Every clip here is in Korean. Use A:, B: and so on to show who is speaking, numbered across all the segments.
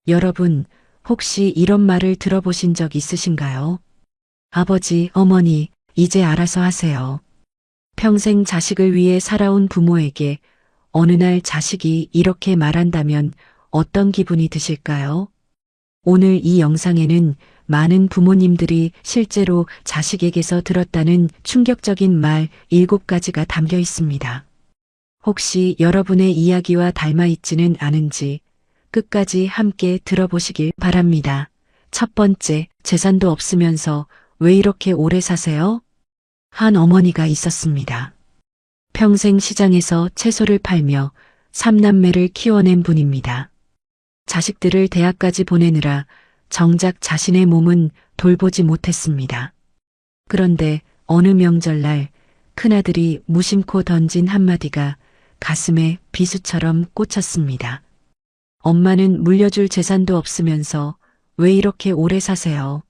A: 여러분, 혹시 이런 말을 들어보신 적 있으신가요? 아버지, 어머니, 이제 알아서 하세요. 평생 자식을 위해 살아온 부모에게 어느 날 자식이 이렇게 말한다면 어떤 기분이 드실까요? 오늘 이 영상에는 많은 부모님들이 실제로 자식에게서 들었다는 충격적인 말 7가지가 담겨 있습니다. 혹시 여러분의 이야기와 닮아 있지는 않은지 끝까지 함께 들어보시길 바랍니다. 첫 번째, 재산도 없으면서 왜 이렇게 오래 사세요? 한 어머니가 있었습니다. 평생 시장에서 채소를 팔며 3남매를 키워낸 분입니다. 자식들을 대학까지 보내느라 정작 자신의 몸은 돌보지 못했습니다. 그런데 어느 명절날 큰아들이 무심코 던진 한마디가 가슴에 비수처럼 꽂혔습니다. 엄마는 물려줄 재산도 없으면서 왜 이렇게 오래 사세요?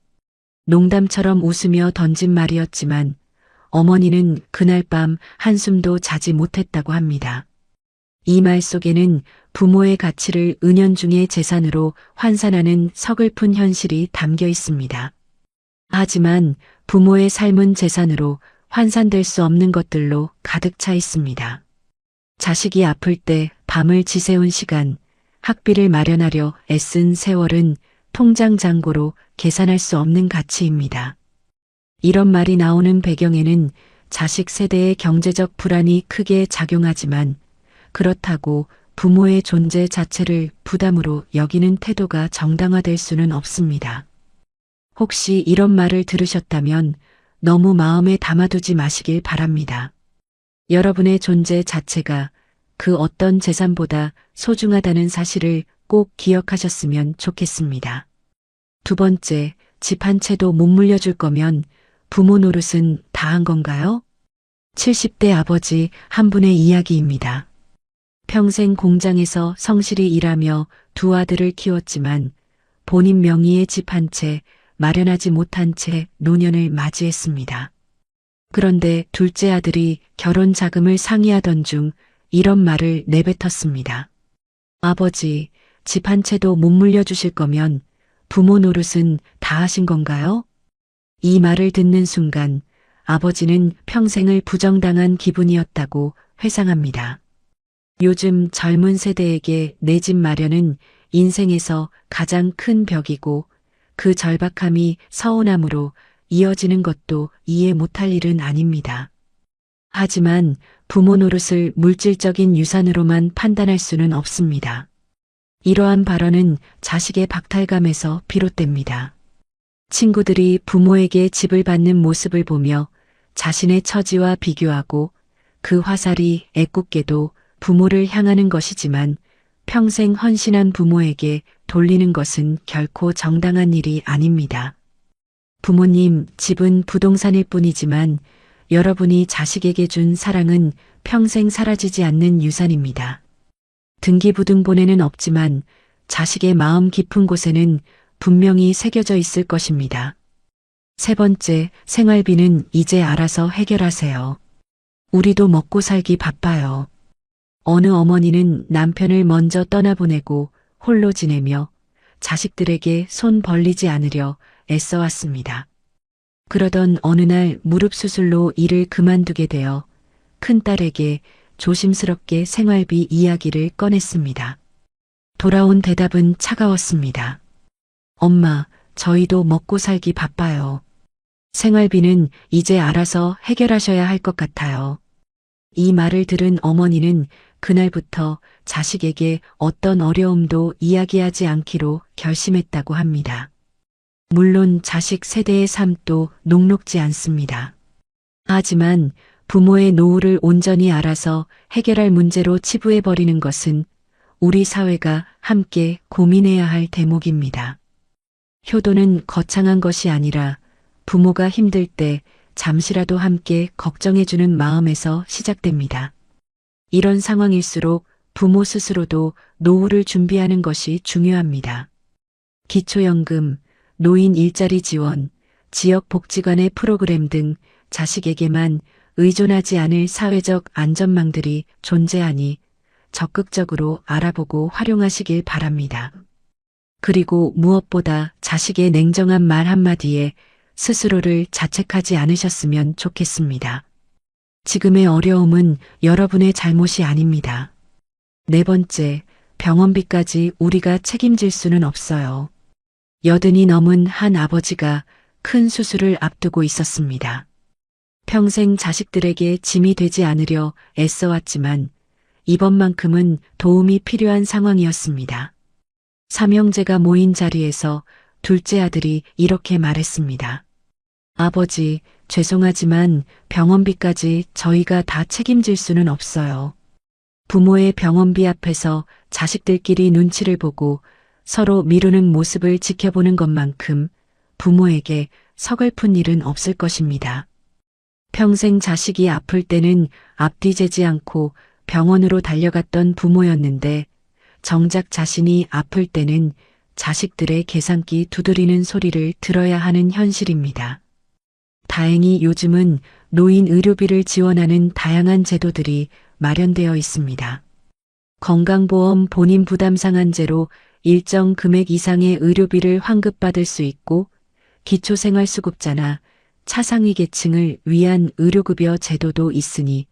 A: 농담처럼 웃으며 던진 말이었지만 어머니는 그날 밤 한숨도 자지 못했다고 합니다. 이 말 속에는 부모의 가치를 은연중의 재산으로 환산하는 서글픈 현실이 담겨 있습니다. 하지만 부모의 삶은 재산으로 환산될 수 없는 것들로 가득 차 있습니다. 자식이 아플 때 밤을 지새운 시간, 학비를 마련하려 애쓴 세월은 통장 잔고로 계산할 수 없는 가치입니다. 이런 말이 나오는 배경에는 자식 세대의 경제적 불안이 크게 작용하지만 그렇다고 부모의 존재 자체를 부담으로 여기는 태도가 정당화될 수는 없습니다. 혹시 이런 말을 들으셨다면 너무 마음에 담아두지 마시길 바랍니다. 여러분의 존재 자체가 그 어떤 재산보다 소중하다는 사실을 꼭 기억하셨으면 좋겠습니다. 두 번째, 집 한 채도 못 물려줄 거면 부모 노릇은 다 한 건가요? 70대 아버지 한 분의 이야기입니다. 평생 공장에서 성실히 일하며 두 아들을 키웠지만 본인 명의의 집 한 채 마련하지 못한 채 노년을 맞이했습니다. 그런데 둘째 아들이 결혼 자금을 상의하던 중 이런 말을 내뱉었습니다. 아버지, 집 한 채도 못 물려주실 거면 부모 노릇은 다 하신 건가요? 이 말을 듣는 순간 아버지는 평생을 부정당한 기분이었다고 회상합니다. 요즘 젊은 세대에게 내 집 마련은 인생에서 가장 큰 벽이고 그 절박함이 서운함으로 이어지는 것도 이해 못할 일은 아닙니다. 하지만 부모 노릇을 물질적인 유산으로만 판단할 수는 없습니다. 이러한 발언은 자식의 박탈감에서 비롯됩니다. 친구들이 부모에게 집을 받는 모습을 보며 자신의 처지와 비교하고 그 화살이 애꿎게도 부모를 향하는 것이지만 평생 헌신한 부모에게 돌리는 것은 결코 정당한 일이 아닙니다. 부모님, 집은 부동산일 뿐이지만 여러분이 자식에게 준 사랑은 평생 사라지지 않는 유산입니다. 등기부등본에는 없지만 자식의 마음 깊은 곳에는 분명히 새겨져 있을 것입니다. 세 번째, 생활비는 이제 알아서 해결하세요. 우리도 먹고 살기 바빠요. 어느 어머니는 남편을 먼저 떠나보내고 홀로 지내며 자식들에게 손 벌리지 않으려 애써왔습니다. 그러던 어느 날 무릎 수술로 일을 그만두게 되어 큰딸에게 조심스럽게 생활비 이야기를 꺼냈습니다. 돌아온 대답은 차가웠습니다. 엄마, 저희도 먹고 살기 바빠요. 생활비는 이제 알아서 해결하셔야 할 것 같아요. 이 말을 들은 어머니는 그날부터 자식에게 어떤 어려움도 이야기하지 않기로 결심했다고 합니다. 물론 자식 세대의 삶도 녹록지 않습니다. 하지만 부모의 노후를 온전히 알아서 해결할 문제로 치부해버리는 것은 우리 사회가 함께 고민해야 할 대목입니다. 효도는 거창한 것이 아니라 부모가 힘들 때 잠시라도 함께 걱정해주는 마음에서 시작됩니다. 이런 상황일수록 부모 스스로도 노후를 준비하는 것이 중요합니다. 기초연금, 노인 일자리 지원, 지역복지관의 프로그램 등 자식에게만 의존하지 않을 사회적 안전망들이 존재하니 적극적으로 알아보고 활용하시길 바랍니다. 그리고 무엇보다 자식의 냉정한 말 한마디에 스스로를 자책하지 않으셨으면 좋겠습니다. 지금의 어려움은 여러분의 잘못이 아닙니다. 네 번째, 병원비까지 우리가 책임질 수는 없어요. 80이 넘은 한 아버지가 큰 수술을 앞두고 있었습니다. 평생 자식들에게 짐이 되지 않으려 애써왔지만 이번만큼은 도움이 필요한 상황이었습니다. 삼형제가 모인 자리에서 둘째 아들이 이렇게 말했습니다. 아버지, 죄송하지만 병원비까지 저희가 다 책임질 수는 없어요. 부모의 병원비 앞에서 자식들끼리 눈치를 보고 서로 미루는 모습을 지켜보는 것만큼 부모에게 서글픈 일은 없을 것입니다. 평생 자식이 아플 때는 앞뒤 재지 않고 병원으로 달려갔던 부모였는데 정작 자신이 아플 때는 자식들의 계산기 두드리는 소리를 들어야 하는 현실입니다. 다행히 요즘은 노인 의료비를 지원하는 다양한 제도들이 마련되어 있습니다. 건강보험 본인 부담 상한제로 일정 금액 이상의 의료비를 환급받을 수 있고 기초생활수급자나 차상위 계층을 위한 의료급여 제도도 있으니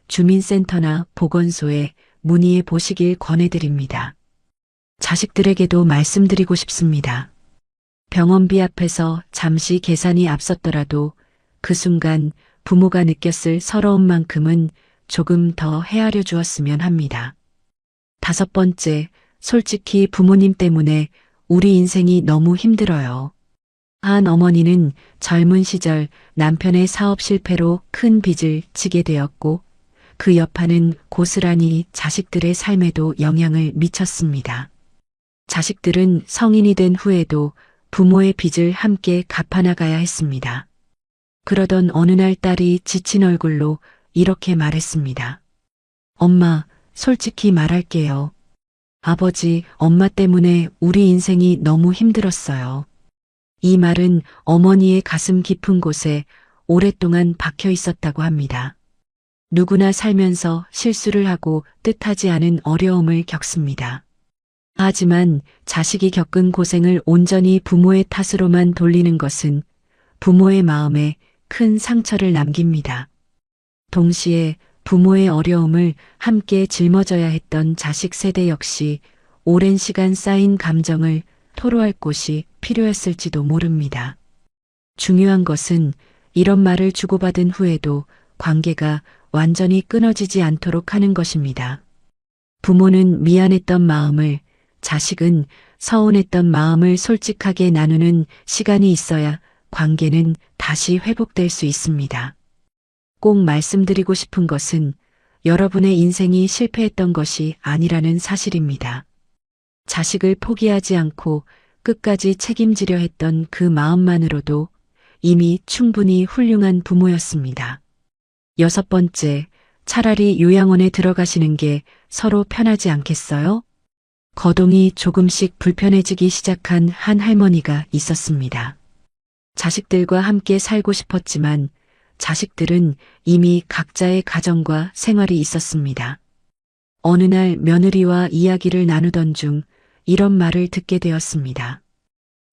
A: 주민센터나 보건소에 문의해 보시길 권해드립니다. 자식들에게도 말씀드리고 싶습니다. 병원비 앞에서 잠시 계산이 앞섰더라도 그 순간 부모가 느꼈을 서러움만큼은 조금 더 헤아려 주었으면 합니다. 다섯 번째, 솔직히 부모님 때문에 우리 인생이 너무 힘들어요. 한 어머니는 젊은 시절 남편의 사업 실패로 큰 빚을 지게 되었고 그 여파는 고스란히 자식들의 삶에도 영향을 미쳤습니다. 자식들은 성인이 된 후에도 부모의 빚을 함께 갚아나가야 했습니다. 그러던 어느 날 딸이 지친 얼굴로 이렇게 말했습니다. 엄마, 솔직히 말할게요. 아버지, 엄마 때문에 우리 인생이 너무 힘들었어요. 이 말은 어머니의 가슴 깊은 곳에 오랫동안 박혀 있었다고 합니다. 누구나 살면서 실수를 하고 뜻하지 않은 어려움을 겪습니다. 하지만 자식이 겪은 고생을 온전히 부모의 탓으로만 돌리는 것은 부모의 마음에 큰 상처를 남깁니다. 동시에 부모의 어려움을 함께 짊어져야 했던 자식 세대 역시 오랜 시간 쌓인 감정을 토로할 곳이 필요했을지도 모릅니다. 중요한 것은 이런 말을 주고받은 후에도 관계가 완전히 끊어지지 않도록 하는 것입니다. 부모는 미안했던 마음을, 자식은 서운했던 마음을 솔직하게 나누는 시간이 있어야 관계는 다시 회복될 수 있습니다. 꼭 말씀드리고 싶은 것은 여러분의 인생이 실패했던 것이 아니라는 사실입니다. 자식을 포기하지 않고 끝까지 책임지려 했던 그 마음만으로도 이미 충분히 훌륭한 부모였습니다. 여섯 번째, 차라리 요양원에 들어가시는 게 서로 편하지 않겠어요? 거동이 조금씩 불편해지기 시작한 한 할머니가 있었습니다. 자식들과 함께 살고 싶었지만 자식들은 이미 각자의 가정과 생활이 있었습니다. 어느 날 며느리와 이야기를 나누던 중 이런 말을 듣게 되었습니다.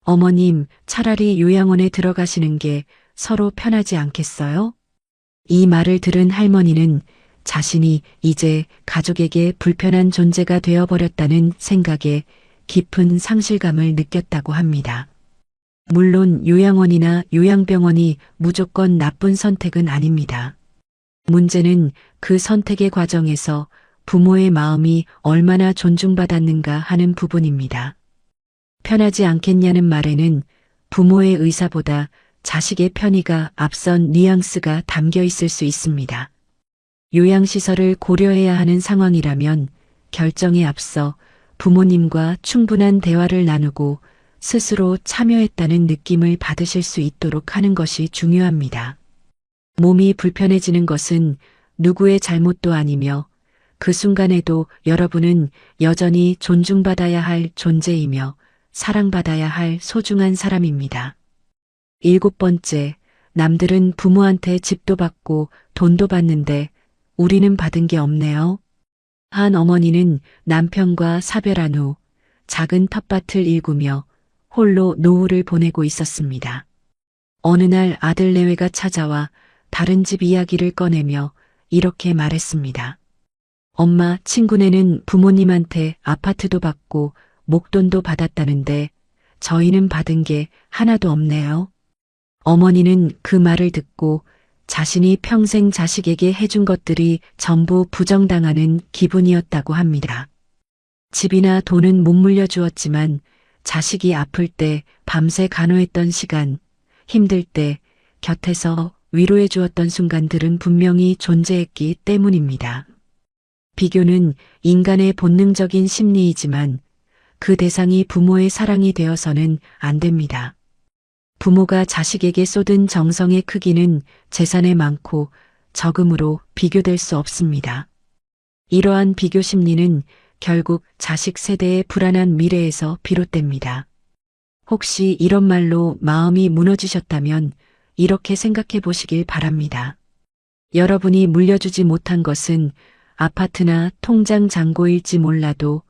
A: 어머님, 차라리 요양원에 들어가시는 게 서로 편하지 않겠어요? 이 말을 들은 할머니는 자신이 이제 가족에게 불편한 존재가 되어버렸다는 생각에 깊은 상실감을 느꼈다고 합니다. 물론 요양원이나 요양병원이 무조건 나쁜 선택은 아닙니다. 문제는 그 선택의 과정에서 부모의 마음이 얼마나 존중받았는가 하는 부분입니다. 편하지 않겠냐는 말에는 부모의 의사보다 자식의 편의가 앞선 뉘앙스가 담겨 있을 수 있습니다. 요양시설을 고려해야 하는 상황이라면 결정에 앞서 부모님과 충분한 대화를 나누고 스스로 참여했다는 느낌을 받으실 수 있도록 하는 것이 중요합니다. 몸이 불편해지는 것은 누구의 잘못도 아니며 그 순간에도 여러분은 여전히 존중받아야 할 존재이며 사랑받아야 할 소중한 사람입니다. 일곱 번째, 남들은 부모한테 집도 받고 돈도 받는데 우리는 받은 게 없네요. 한 어머니는 남편과 사별한 후 작은 텃밭을 일구며 홀로 노후를 보내고 있었습니다. 어느 날 아들 내외가 찾아와 다른 집 이야기를 꺼내며 이렇게 말했습니다. 엄마, 친구네는 부모님한테 아파트도 받고 목돈도 받았다는데 저희는 받은 게 하나도 없네요. 어머니는 그 말을 듣고 자신이 평생 자식에게 해준 것들이 전부 부정당하는 기분이었다고 합니다. 집이나 돈은 못 물려주었지만 자식이 아플 때 밤새 간호했던 시간, 힘들 때 곁에서 위로해 주었던 순간들은 분명히 존재했기 때문입니다. 비교는 인간의 본능적인 심리이지만 그 대상이 부모의 사랑이 되어서는 안 됩니다. 부모가 자식에게 쏟은 정성의 크기는 재산에 많고 적음으로 비교될 수 없습니다. 이러한 비교 심리는 결국 자식 세대의 불안한 미래에서 비롯됩니다. 혹시 이런 말로 마음이 무너지셨다면 이렇게 생각해 보시길 바랍니다. 여러분이 물려주지 못한 것은 아파트나 통장 잔고일지 몰라도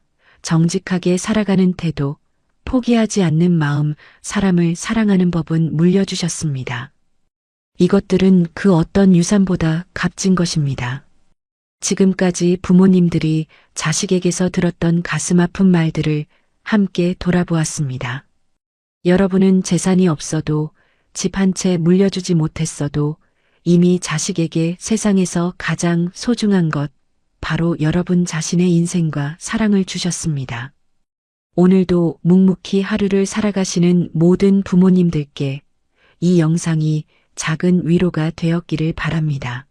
A: 정직하게 살아가는 태도, 포기하지 않는 마음, 사람을 사랑하는 법은 물려주셨습니다. 이것들은 그 어떤 유산보다 값진 것입니다. 지금까지 부모님들이 자식에게서 들었던 가슴 아픈 말들을 함께 돌아보았습니다. 여러분은 재산이 없어도 집 한 채 물려주지 못했어도 이미 자식에게 세상에서 가장 소중한 것, 바로 여러분 자신의 인생과 사랑을 주셨습니다. 오늘도 묵묵히 하루를 살아가시는 모든 부모님들께 이 영상이 작은 위로가 되었기를 바랍니다.